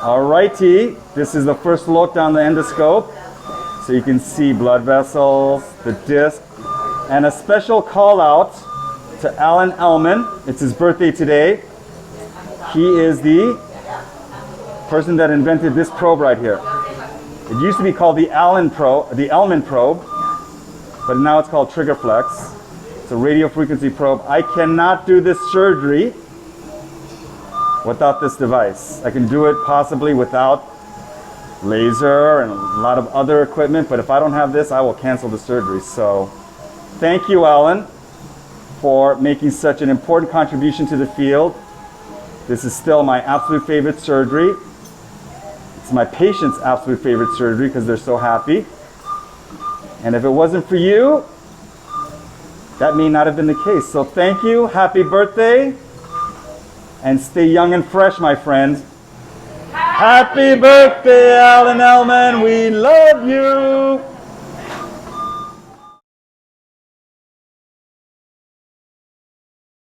Alrighty, this is the first look down the endoscope. So you can see blood vessels, the disc, and a special call out to Alan Ellman. It's his birthday today. He is the person that invented this probe right here. It used to be called the Ellman Probe, but now it's called Triggerflex. It's a radio frequency probe. I cannot do this surgery without this device. I can do it possibly without laser and a lot of other equipment, but if I don't have this, I will cancel the surgery. So thank you, Alan, for making such an important contribution to the field. This is still my absolute favorite surgery. It's my patient's absolute favorite surgery because they're so happy. And if it wasn't for you, that may not have been the case. So thank you, happy birthday, and stay young and fresh, my friend. Happy birthday, Alan Ellman. We love you.